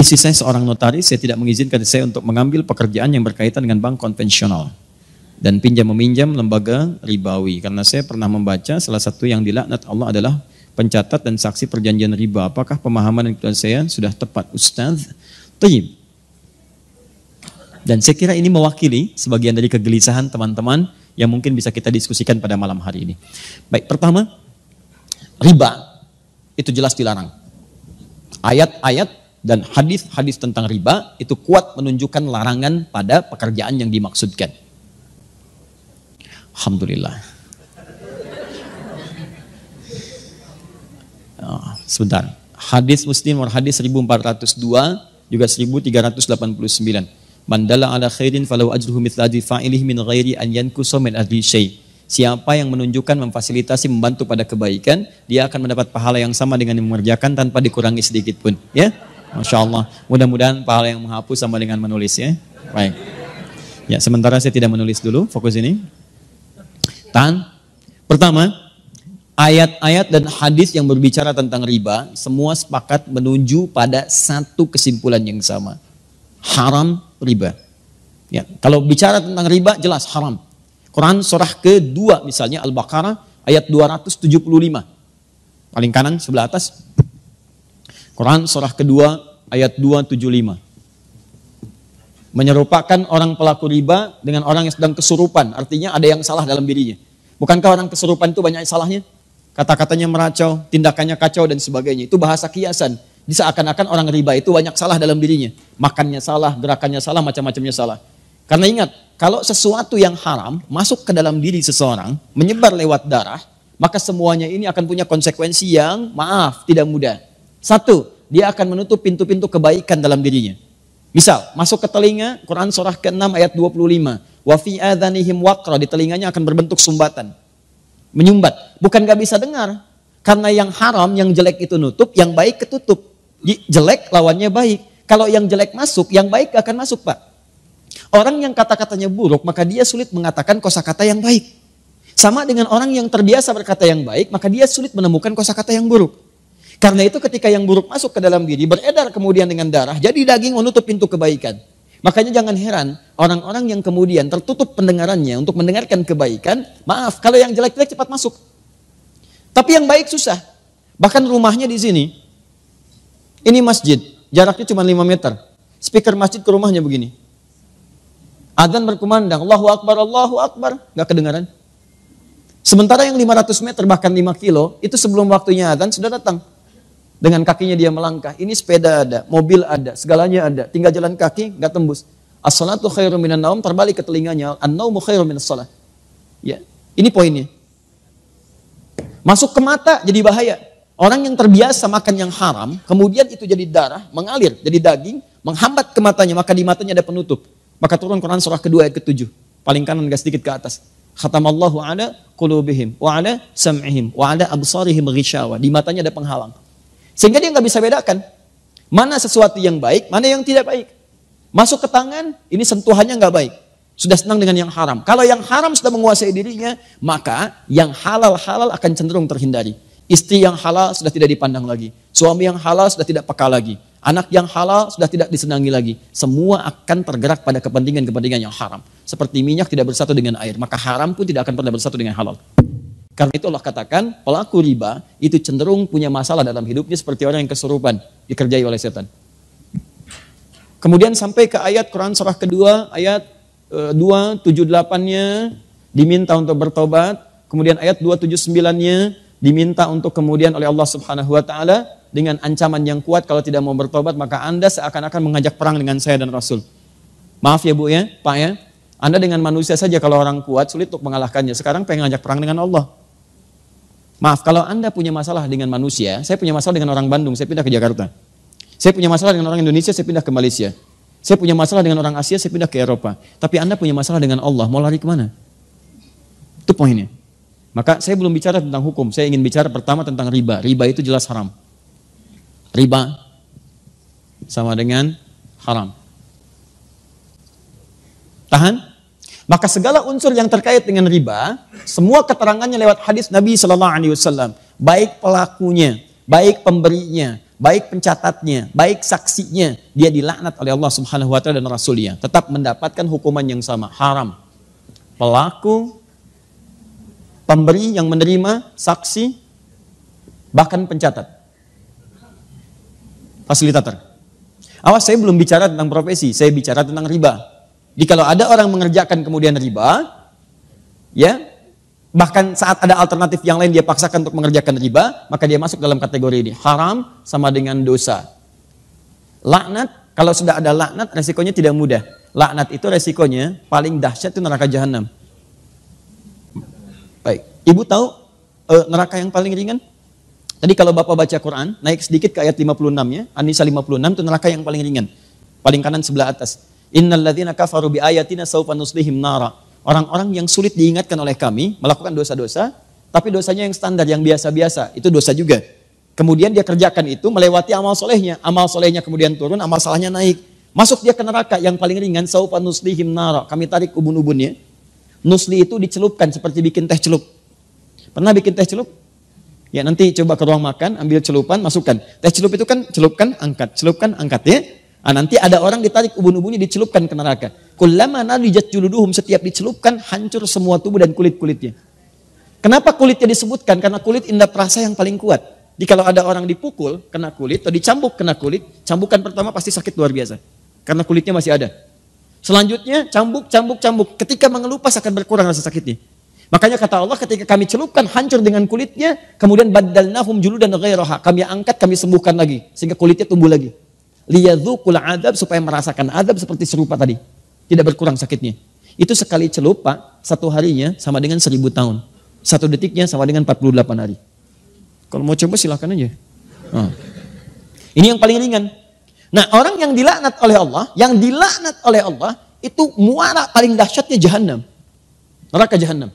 Istri saya seorang notaris, saya tidak mengizinkan saya untuk mengambil pekerjaan yang berkaitan dengan bank konvensional dan pinjam-meminjam lembaga ribawi. Karena saya pernah membaca salah satu yang dilaknat Allah adalah pencatat dan saksi perjanjian riba. Apakah pemahaman dan saya sudah tepat, Ustaz? Tayyib. Dan saya kira ini mewakili sebagian dari kegelisahan teman-teman yang mungkin bisa kita diskusikan pada malam hari ini. Baik, pertama, riba itu jelas dilarang. Ayat-ayat dan hadis-hadis tentang riba itu kuat menunjukkan larangan pada pekerjaan yang dimaksudkan. Alhamdulillah. Sebentar. Hadis Muslim hadis 1402 juga 1389. Man dalla ala khairin falau ajruhu mithla ajri fa'ilihi min ghairi an yankusa min ajri syai'. Siapa yang menunjukkan, memfasilitasi, membantu pada kebaikan, dia akan mendapat pahala yang sama dengan yang mengerjakan tanpa dikurangi sedikit pun. Ya, Masya Allah. Mudah-mudahan pahala yang menghapus sama dengan menulis ya. Baik. Ya, sementara saya tidak menulis dulu, fokus ini. Tahan. Pertama, ayat-ayat dan hadis yang berbicara tentang riba, semua sepakat menuju pada satu kesimpulan yang sama. Haram riba. Ya, kalau bicara tentang riba jelas haram. Quran surah kedua misalnya Al-Baqarah ayat 275. Paling kanan sebelah atas. Quran surah kedua ayat 275. Menyerupakan orang pelaku riba dengan orang yang sedang kesurupan. Artinya ada yang salah dalam dirinya. Bukankah orang kesurupan itu banyak salahnya? Kata-katanya meracau, tindakannya kacau dan sebagainya. Itu bahasa kiasan. Seakan-akan orang riba itu banyak salah dalam dirinya. Makannya salah, gerakannya salah, macam-macamnya salah. Karena ingat, kalau sesuatu yang haram masuk ke dalam diri seseorang, menyebar lewat darah, maka semuanya ini akan punya konsekuensi yang tidak mudah. Satu, dia akan menutup pintu-pintu kebaikan dalam dirinya. Misal, masuk ke telinga, Quran surah ke-6 ayat 25. Wa fi adhanihim waqra, di telinganya akan berbentuk sumbatan. Menyumbat. Bukan gak bisa dengar. Karena yang haram, yang jelek itu nutup, yang baik ketutup. Jelek lawannya baik. Kalau yang jelek masuk, yang baik gak akan masuk, Pak. Orang yang kata-katanya buruk, maka dia sulit mengatakan kosakata yang baik. Sama dengan orang yang terbiasa berkata yang baik, maka dia sulit menemukan kosakata yang buruk. Karena itu ketika yang buruk masuk ke dalam diri, beredar kemudian dengan darah, jadi daging menutup pintu kebaikan. Makanya jangan heran, orang-orang yang kemudian tertutup pendengarannya untuk mendengarkan kebaikan, kalau yang jelek-jelek cepat masuk. Tapi yang baik susah. Bahkan rumahnya di sini, ini masjid, jaraknya cuma 5 meter. Speaker masjid ke rumahnya begini. Adzan berkumandang, Allahu Akbar, gak kedengaran. Sementara yang 500 meter bahkan 5 kilo, itu sebelum waktunya adzan sudah datang. Dengan kakinya dia melangkah, ini sepeda ada, mobil ada, segalanya ada. Tinggal jalan kaki, gak tembus. As-salatu khairum minan naum, terbalik ke telinganya, an-naumu khairum minas salat. Ya, ini poinnya. Masuk ke mata jadi bahaya. Orang yang terbiasa makan yang haram, kemudian itu jadi darah, mengalir, jadi daging, menghambat ke matanya, maka di matanya ada penutup. Maka turun Quran surah kedua ayat ke-7. Paling kanan agak sedikit ke atas. Khatamallahu ala qulubihim wa ala sam'ihim wa ala absarihim ghishawa. Di matanya ada penghalang. Sehingga dia nggak bisa bedakan mana sesuatu yang baik, mana yang tidak baik. Masuk ke tangan, ini sentuhannya nggak baik. Sudah senang dengan yang haram. Kalau yang haram sudah menguasai dirinya, maka yang halal-halal akan cenderung terhindari. Istri yang halal sudah tidak dipandang lagi. Suami yang halal sudah tidak peka lagi. Anak yang halal sudah tidak disenangi lagi. Semua akan tergerak pada kepentingan-kepentingan yang haram. Seperti minyak tidak bersatu dengan air, maka haram pun tidak akan pernah bersatu dengan halal. Karena itu Allah katakan, pelaku riba itu cenderung punya masalah dalam hidupnya seperti orang yang kesurupan, dikerjai oleh setan. Kemudian sampai ke ayat Quran surah kedua, ayat 278-nya diminta untuk bertobat. Kemudian ayat 279-nya diminta untuk kemudian oleh Allah Subhanahu wa taala dengan ancaman yang kuat, kalau tidak mau bertobat maka Anda seakan-akan mengajak perang dengan saya dan Rasul. Maaf ya Bu ya, Pak ya. Anda dengan manusia saja kalau orang kuat sulit untuk mengalahkannya. Sekarang pengen ngajak perang dengan Allah. Maaf, kalau Anda punya masalah dengan manusia, saya punya masalah dengan orang Bandung, saya pindah ke Jakarta. Saya punya masalah dengan orang Indonesia, saya pindah ke Malaysia. Saya punya masalah dengan orang Asia, saya pindah ke Eropa. Tapi Anda punya masalah dengan Allah, mau lari kemana? Itu poinnya. Maka saya belum bicara tentang hukum, saya ingin bicara pertama tentang riba. Riba itu jelas haram. Riba sama dengan haram. Tahan. Maka segala unsur yang terkait dengan riba, semua keterangannya lewat hadis Nabi SAW. Baik pelakunya, baik pemberinya, baik pencatatnya, baik saksinya, dia dilaknat oleh Allah Subhanahu wa taala dan Rasulnya, tetap mendapatkan hukuman yang sama, haram. Pelaku, pemberi yang menerima, saksi, bahkan pencatat, fasilitator. Awas, saya belum bicara tentang profesi, saya bicara tentang riba. Jadi kalau ada orang mengerjakan kemudian riba, ya, bahkan saat ada alternatif yang lain dia paksakan untuk mengerjakan riba, maka dia masuk dalam kategori ini. Haram sama dengan dosa. Laknat, kalau sudah ada laknat, resikonya tidak mudah. Laknat itu resikonya paling dahsyat itu neraka jahanam. Baik, ibu tahu neraka yang paling ringan? Tadi kalau bapak baca Quran, naik sedikit ke ayat 56-nya, An-Nisa 56 itu neraka yang paling ringan. Paling kanan sebelah atas. Innal ladzina kafaru bi ayatina sawfa nuslihim nara. Orang-orang yang sulit diingatkan oleh kami melakukan dosa-dosa, tapi dosanya yang standar, yang biasa-biasa, itu dosa juga. Kemudian dia kerjakan itu melewati amal solehnya kemudian turun, amal salahnya naik. Masuk dia ke neraka yang paling ringan, sawfa nuslihim nara. Kami tarik ubun-ubunnya. Nusli itu dicelupkan seperti bikin teh celup. Pernah bikin teh celup? Ya, nanti coba ke ruang makan, ambil celupan, masukkan. Teh celup itu kan celupkan, angkat ya. Nah, nanti ada orang ditarik ubun-ubunnya dicelupkan ke neraka. Kullama nadijat juluduhum, setiap dicelupkan hancur semua tubuh dan kulit-kulitnya. Kenapa kulitnya disebutkan? Karena kulit indera perasa yang paling kuat. Jadi kalau ada orang dipukul kena kulit atau dicambuk kena kulit, cambukan pertama pasti sakit luar biasa. Karena kulitnya masih ada. Selanjutnya cambuk. Ketika mengelupas akan berkurang rasa sakitnya. Makanya kata Allah, ketika kami celupkan hancur dengan kulitnya, kemudian baddalnahum juludan ghairaha, kami angkat, kami sembuhkan lagi sehingga kulitnya tumbuh lagi. Liyadzuqul adzab, supaya merasakan azab seperti serupa tadi. Tidak berkurang sakitnya. Itu sekali celup, Pak, satu harinya sama dengan 1000 tahun. Satu detiknya sama dengan 48 hari. Kalau mau coba silahkan aja. Ini yang paling ringan. Nah, orang yang dilaknat oleh Allah, itu muara paling dahsyatnya jahanam. Neraka jahanam.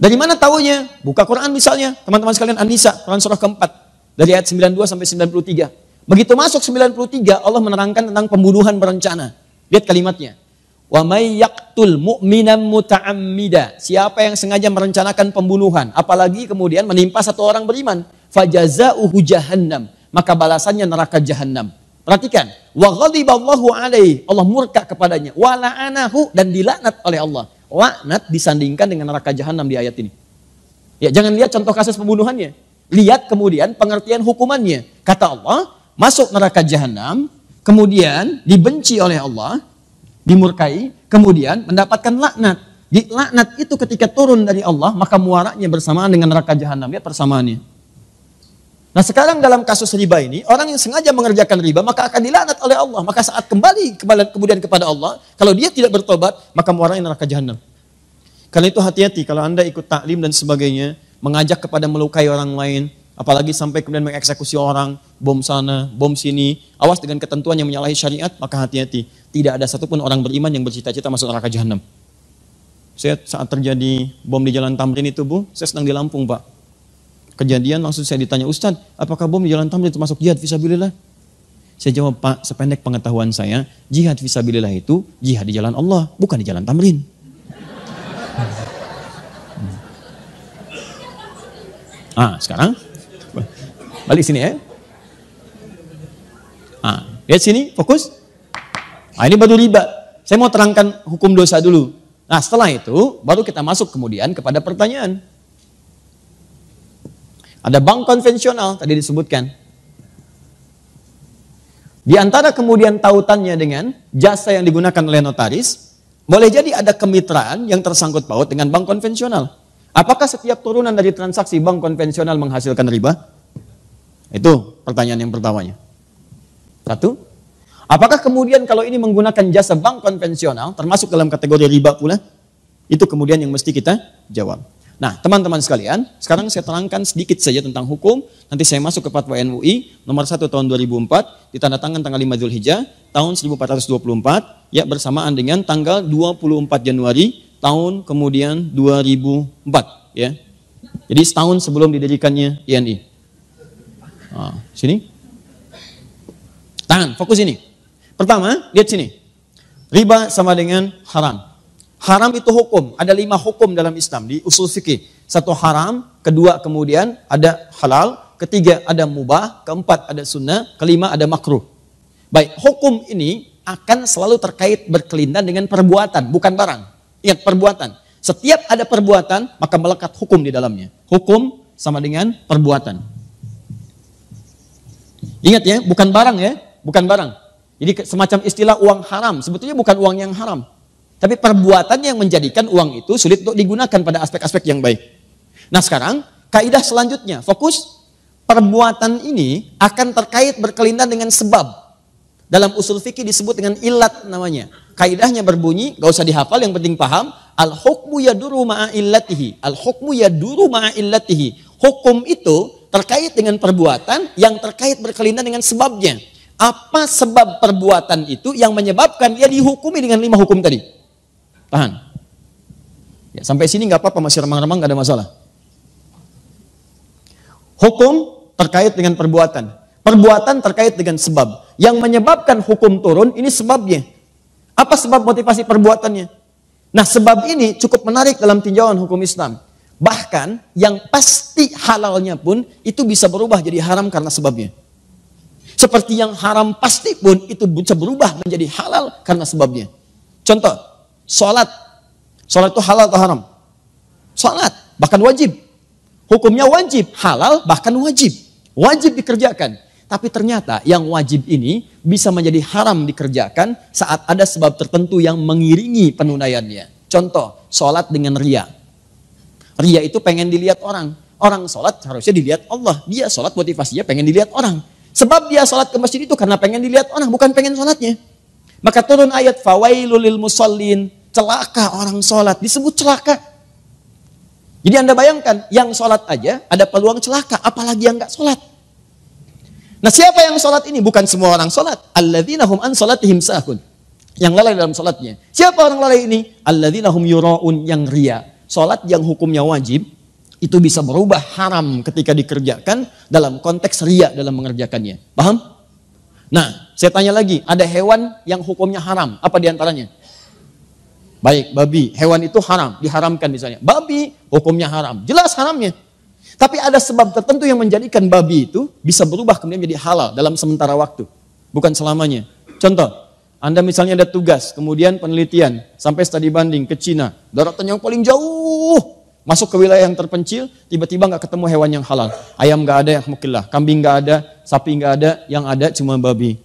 Dari mana taunya? Buka Quran misalnya, teman-teman sekalian, An-Nisa, Quran surah keempat, dari ayat 92 sampai 93. Begitu masuk 93, Allah menerangkan tentang pembunuhan berencana. Lihat kalimatnya. Wa may yaqtul mu'minan muta'ammida. Siapa yang sengaja merencanakan pembunuhan, apalagi kemudian menimpa satu orang beriman, fajazauhu jahannam, maka balasannya neraka jahanam. Perhatikan, wa ghadiballahu alaihi, Allah murka kepadanya, wa la'anahu, dan dilaknat oleh Allah. Laknat disandingkan dengan neraka jahanam di ayat ini. Ya, jangan lihat contoh kasus pembunuhannya. Lihat kemudian pengertian hukumannya. Kata Allah, masuk neraka jahanam, kemudian dibenci oleh Allah, dimurkai, kemudian mendapatkan laknat. Di laknat itu ketika turun dari Allah, maka muaranya bersamaan dengan neraka jahanam. Lihat persamaannya. Nah, sekarang dalam kasus riba ini, orang yang sengaja mengerjakan riba maka akan dilaknat oleh Allah. Maka saat kembali kemudian kepada Allah, kalau dia tidak bertobat, maka muaranya neraka jahanam. Karena itu hati-hati kalau Anda ikut taklim dan sebagainya, mengajak kepada melukai orang lain, apalagi sampai kemudian mengeksekusi orang, bom sana, bom sini, awas dengan ketentuan yang menyalahi syariat, maka hati-hati. Tidak ada satupun orang beriman yang bercita-cita masuk neraka jahanam. Saya saat terjadi bom di Jalan Tamrin itu, Bu, saya sedang di Lampung, Pak. Kejadian langsung saya ditanya, Ustaz, apakah bom di Jalan Tamrin termasuk jihad fisabilillah? Saya jawab, Pak, sependek pengetahuan saya, jihad fisabilillah itu jihad di jalan Allah, bukan di Jalan Tamrin. Sekarang balik sini ya. Lihat sini, fokus. Ini baru riba. Saya mau terangkan hukum dosa dulu. Nah, setelah itu baru kita masuk kemudian kepada pertanyaan. Ada bank konvensional tadi disebutkan. Di antara kemudian tautannya dengan jasa yang digunakan oleh notaris, boleh jadi ada kemitraan yang tersangkut paut dengan bank konvensional. Apakah setiap turunan dari transaksi bank konvensional menghasilkan riba? Itu pertanyaan yang pertamanya. Satu, apakah kemudian kalau ini menggunakan jasa bank konvensional termasuk dalam kategori riba pula? Itu kemudian yang mesti kita jawab. Nah, teman-teman sekalian, sekarang saya terangkan sedikit saja tentang hukum. Nanti saya masuk ke Fatwa MUI nomor 1 tahun 2004, ditandatangan tanggal 5 Dzulhijjah tahun 1424, ya bersamaan dengan tanggal 24 Januari tahun kemudian 2004, ya. Jadi setahun sebelum didirikannya INI. Sini. Tangan, fokus ini. Pertama, lihat sini. Riba sama dengan haram. Haram itu hukum, ada 5 hukum dalam Islam di usul fikih. 1 haram, 2 kemudian ada halal, ketiga ada mubah, keempat ada sunnah, kelima ada makruh. Baik, hukum ini akan selalu terkait berkelindan dengan perbuatan, bukan barang. Ingat, perbuatan. Setiap ada perbuatan, maka melekat hukum di dalamnya. Hukum sama dengan perbuatan. Ingat ya, bukan barang ya, bukan barang. Jadi semacam istilah uang haram, sebetulnya bukan uang yang haram. Tapi perbuatan yang menjadikan uang itu sulit untuk digunakan pada aspek-aspek yang baik. Nah sekarang, kaidah selanjutnya, fokus perbuatan ini akan terkait berkelindan dengan sebab. Dalam usul fikih disebut dengan ilat namanya. Kaidahnya berbunyi, gak usah dihafal, yang penting paham. Al-hukmu yaduru ma'a illatihi. Al-hukmu yaduru ma'a illatihi. Hukum itu terkait dengan perbuatan yang terkait berkelindan dengan sebabnya. Apa sebab perbuatan itu yang menyebabkan dia dihukumi dengan 5 hukum tadi? Tahan. Ya, sampai sini gak apa-apa, masih remang-remang, gak ada masalah. Hukum terkait dengan perbuatan. Perbuatan terkait dengan sebab. Yang menyebabkan hukum turun, ini sebabnya. Apa sebab motivasi perbuatannya? Nah, sebab ini cukup menarik dalam tinjauan hukum Islam. Bahkan, yang pasti halalnya pun, itu bisa berubah jadi haram karena sebabnya. Seperti yang haram pasti pun, itu bisa berubah menjadi halal karena sebabnya. Contoh, sholat. Sholat itu halal atau haram? Sholat, bahkan wajib. Hukumnya wajib, halal, bahkan wajib. Wajib dikerjakan. Tapi ternyata yang wajib ini bisa menjadi haram dikerjakan saat ada sebab tertentu yang mengiringi penunaiannya. Contoh, sholat dengan ria. Ria itu pengen dilihat orang. Orang sholat harusnya dilihat Allah. Dia sholat motivasinya pengen dilihat orang. Sebab dia sholat ke masjid itu karena pengen dilihat orang, bukan pengen sholatnya. Maka turun ayat, fawailul lil musallin. Celaka orang sholat, disebut celaka. Jadi Anda bayangkan, yang sholat aja ada peluang celaka, apalagi yang nggak sholat. Nah siapa yang sholat ini? Bukan semua orang sholat. Alladzina hum an sholatihim sahun. Yang lalai dalam sholatnya. Siapa orang lalai ini? Alladzina hum yura'un, yang ria. Sholat yang hukumnya wajib, itu bisa berubah haram ketika dikerjakan dalam konteks ria dalam mengerjakannya. Paham? Nah, saya tanya lagi, ada hewan yang hukumnya haram. Apa diantaranya? Baik, babi. Hewan itu haram, diharamkan misalnya. Babi, hukumnya haram. Jelas haramnya. Tapi ada sebab tertentu yang menjadikan babi itu bisa berubah kemudian menjadi halal dalam sementara waktu. Bukan selamanya. Contoh, Anda misalnya ada tugas, kemudian penelitian, sampai studi banding ke Cina. Daratan yang paling jauh, masuk ke wilayah yang terpencil, tiba-tiba nggak ketemu hewan yang halal. Ayam nggak ada, yang mukillah. Kambing nggak ada, sapi nggak ada, yang ada cuma babi.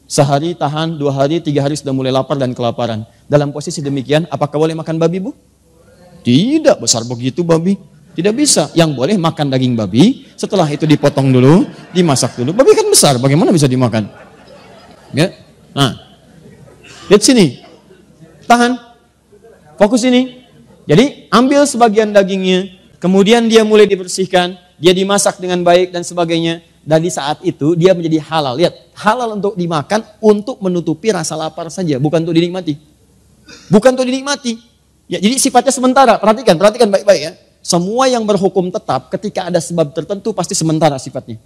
Sehari tahan, 2 hari, 3 hari sudah mulai lapar dan kelaparan. Dalam posisi demikian, apakah boleh makan babi, Bu? Tidak, besar begitu babi. Tidak bisa. Yang boleh makan daging babi, setelah itu dipotong dulu, dimasak dulu. Babi kan besar, bagaimana bisa dimakan? Ya. Nah, lihat sini. Tahan. Fokus ini. Jadi, ambil sebagian dagingnya, kemudian dia mulai dibersihkan, dia dimasak dengan baik dan sebagainya. Dan di saat itu, dia menjadi halal. Lihat, halal untuk dimakan, untuk menutupi rasa lapar saja, bukan untuk dinikmati. Bukan untuk dinikmati. Ya, jadi sifatnya sementara. Perhatikan baik-baik ya. Semua yang berhukum tetap ketika ada sebab tertentu pasti sementara sifatnya.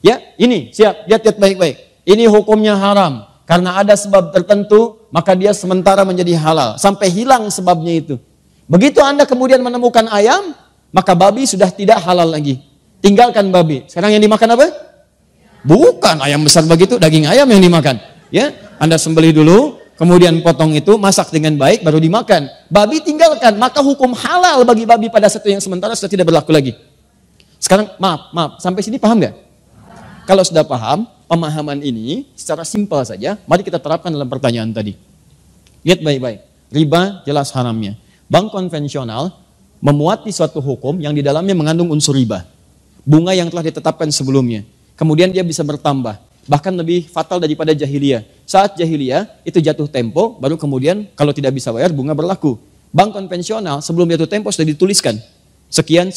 Ya, ini siap, lihat baik-baik. Ini hukumnya haram. Karena ada sebab tertentu, maka dia sementara menjadi halal. Sampai hilang sebabnya itu. Begitu Anda kemudian menemukan ayam, maka babi sudah tidak halal lagi. Tinggalkan babi. Sekarang yang dimakan apa? Bukan ayam besar begitu, daging ayam yang dimakan. Ya, Anda sembelih dulu, kemudian potong itu, masak dengan baik, baru dimakan. Babi tinggalkan, maka hukum halal bagi babi pada satu yang sementara sudah tidak berlaku lagi. Sekarang, maaf, sampai sini paham nggak? Kalau sudah paham, pemahaman ini secara simpel saja, mari kita terapkan dalam pertanyaan tadi. Lihat baik-baik, riba jelas haramnya. Bank konvensional memuati suatu hukum yang di dalamnya mengandung unsur riba. Bunga yang telah ditetapkan sebelumnya. Kemudian dia bisa bertambah. Bahkan lebih fatal daripada jahiliyah. Saat jahiliyah itu jatuh tempo, baru kemudian kalau tidak bisa bayar bunga berlaku. Bank konvensional sebelum jatuh tempo sudah dituliskan. Sekian.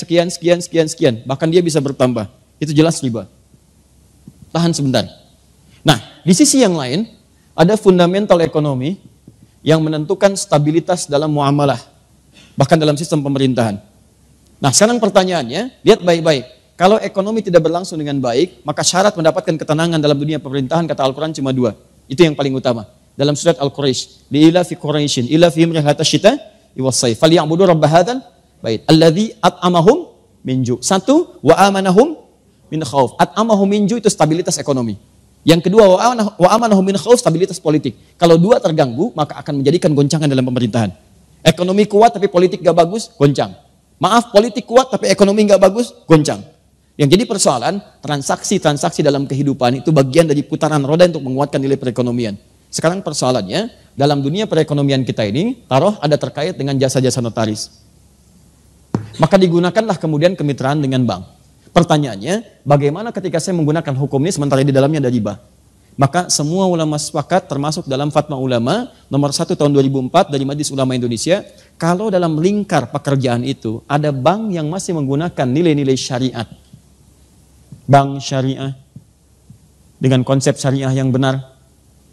Bahkan dia bisa bertambah. Itu jelas riba. Tahan sebentar. Nah, di sisi yang lain, ada fundamental ekonomi yang menentukan stabilitas dalam muamalah. Bahkan dalam sistem pemerintahan. Nah, sekarang pertanyaannya, lihat baik-baik. Kalau ekonomi tidak berlangsung dengan baik, maka syarat mendapatkan ketenangan dalam dunia pemerintahan, kata Al-Quran cuma 2. Itu yang paling utama. Dalam surat Al-Quraish, li'ila fi Quraishin, ila fihim rihlata syita iwas-sayf, falyabudu rabb hadzal bait, alladzi at'amahum min ju'. 1, wa amanahum min khauf. At'amahum min ju' itu stabilitas ekonomi. Yang kedua, wa amanahum min khauf, stabilitas politik. Kalau dua terganggu, maka akan menjadikan goncangan dalam pemerintahan. Ekonomi kuat tapi politik gak bagus, goncang. Maaf, politik kuat tapi ekonomi gak bagus, goncang. Yang jadi persoalan, transaksi-transaksi dalam kehidupan itu bagian dari putaran roda untuk menguatkan nilai perekonomian. Sekarang persoalannya, dalam dunia perekonomian kita ini, taruh ada terkait dengan jasa-jasa notaris. Maka digunakanlah kemudian kemitraan dengan bank. Pertanyaannya, bagaimana ketika saya menggunakan hukum ini sementara di dalamnya ada riba? Maka semua ulama sepakat termasuk dalam fatwa ulama nomor 1 tahun 2004 dari Majelis Ulama Indonesia, kalau dalam lingkar pekerjaan itu ada bank yang masih menggunakan nilai-nilai syariat, bank syariah dengan konsep syariah yang benar,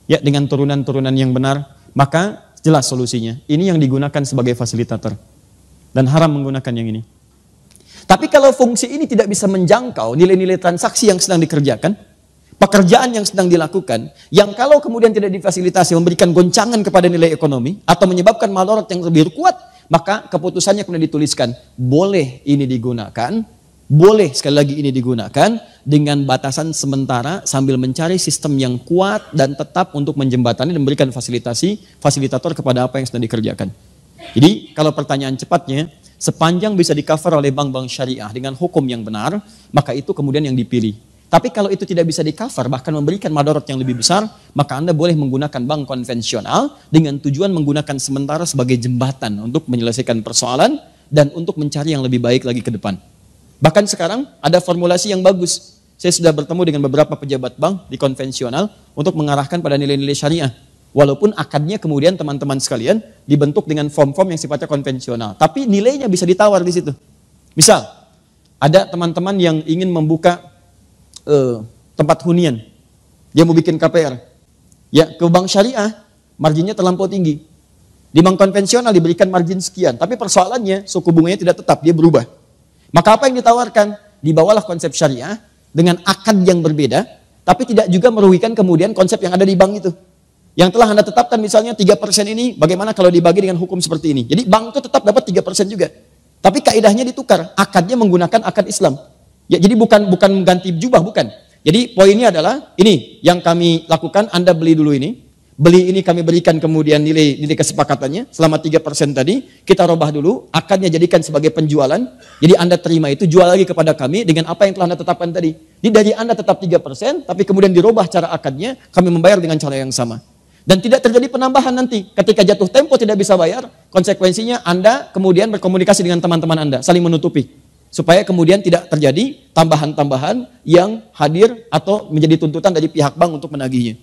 ya dengan turunan-turunan yang benar, maka jelas solusinya. Ini yang digunakan sebagai fasilitator dan haram menggunakan yang ini. Tapi kalau fungsi ini tidak bisa menjangkau nilai-nilai transaksi yang sedang dikerjakan, pekerjaan yang sedang dilakukan, yang kalau kemudian tidak difasilitasi memberikan goncangan kepada nilai ekonomi atau menyebabkan madarat yang lebih kuat, maka keputusannya kemudian dituliskan, boleh ini digunakan, boleh sekali lagi ini digunakan dengan batasan sementara sambil mencari sistem yang kuat dan tetap untuk menjembatani dan memberikan fasilitator kepada apa yang sedang dikerjakan. Jadi kalau pertanyaan cepatnya, sepanjang bisa di-cover oleh bank-bank syariah dengan hukum yang benar, maka itu kemudian yang dipilih. Tapi kalau itu tidak bisa di-cover, bahkan memberikan madarat yang lebih besar, maka Anda boleh menggunakan bank konvensional dengan tujuan menggunakan sementara sebagai jembatan untuk menyelesaikan persoalan dan untuk mencari yang lebih baik lagi ke depan. Bahkan sekarang ada formulasi yang bagus. Saya sudah bertemu dengan beberapa pejabat bank di konvensional untuk mengarahkan pada nilai-nilai syariah. Walaupun akadnya kemudian teman-teman sekalian dibentuk dengan form-form yang sifatnya konvensional. Tapi nilainya bisa ditawar di situ. Misal, ada teman-teman yang ingin membuka tempat hunian. Dia mau bikin KPR. Ya, ke bank syariah, marginnya terlampau tinggi. Di bank konvensional diberikan margin sekian. Tapi persoalannya, suku bunganya tidak tetap, dia berubah. Maka apa yang ditawarkan? Dibawalah konsep syariah dengan akad yang berbeda, tapi tidak juga merugikan kemudian konsep yang ada di bank itu. Yang telah Anda tetapkan misalnya 3% ini, bagaimana kalau dibagi dengan hukum seperti ini? Jadi bank itu tetap dapat 3% juga. Tapi kaidahnya ditukar, akadnya menggunakan akad Islam. Ya, jadi bukan mengganti jubah, bukan. Jadi poinnya adalah, ini yang kami lakukan, Anda beli dulu ini. Beli ini kami berikan kemudian nilai kesepakatannya selama 3% tadi, kita robah dulu, akadnya jadikan sebagai penjualan, jadi Anda terima itu, jual lagi kepada kami dengan apa yang telah Anda tetapkan tadi. Jadi dari Anda tetap 3%, tapi kemudian dirobah cara akadnya, kami membayar dengan cara yang sama. Dan tidak terjadi penambahan nanti, ketika jatuh tempo tidak bisa bayar, konsekuensinya Anda kemudian berkomunikasi dengan teman-teman Anda, saling menutupi. Supaya kemudian tidak terjadi tambahan-tambahan yang hadir atau menjadi tuntutan dari pihak bank untuk menagihnya.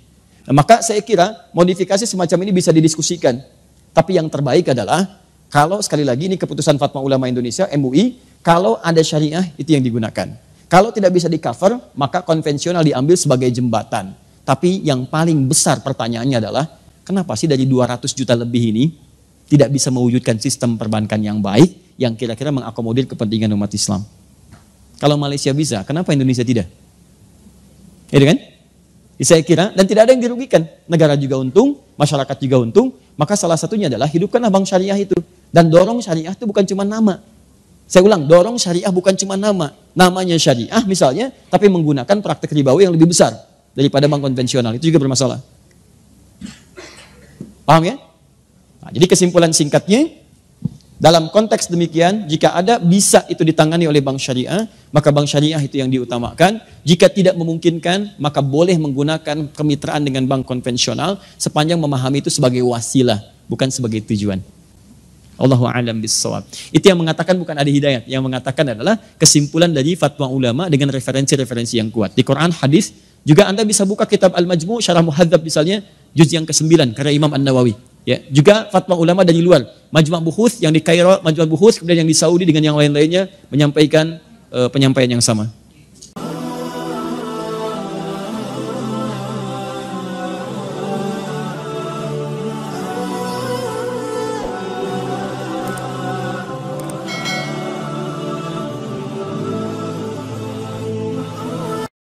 Nah, maka saya kira modifikasi semacam ini bisa didiskusikan. Tapi yang terbaik adalah kalau sekali lagi ini keputusan Fatwa Ulama Indonesia, MUI, kalau ada syariah itu yang digunakan. Kalau tidak bisa di-cover, maka konvensional diambil sebagai jembatan. Tapi yang paling besar pertanyaannya adalah, kenapa sih dari 200 juta lebih ini tidak bisa mewujudkan sistem perbankan yang baik, yang kira-kira mengakomodir kepentingan umat Islam? Kalau Malaysia bisa, kenapa Indonesia tidak? Ya kan? Saya kira, dan tidak ada yang dirugikan. Negara juga untung, masyarakat juga untung, maka salah satunya adalah hidupkanlah bank syariah itu. Dan dorong syariah itu bukan cuma nama. Saya ulang, dorong syariah bukan cuma nama. Namanya syariah misalnya, tapi menggunakan praktek ribawi yang lebih besar daripada bank konvensional. Itu juga bermasalah. Paham ya? Nah, jadi kesimpulan singkatnya, dalam konteks demikian, jika ada bisa itu ditangani oleh bank syariah, maka bank syariah itu yang diutamakan. Jika tidak memungkinkan, maka boleh menggunakan kemitraan dengan bank konvensional sepanjang memahami itu sebagai wasilah, bukan sebagai tujuan. Allahu a'lam bissawab. Itu yang mengatakan bukan ada hidayat, yang mengatakan adalah kesimpulan dari fatwa ulama dengan referensi-referensi yang kuat. Di Quran, hadis, juga Anda bisa buka kitab Al-Majmu' Syarah Muhadzab misalnya, juz yang ke-9 karya Imam An-Nawawi. Ya, juga fatwa ulama dari luar, Majma' Buhuth yang di Kairo, Majma' Buhuth kemudian yang di Saudi dengan yang lain-lainnya menyampaikan penyampaian yang sama.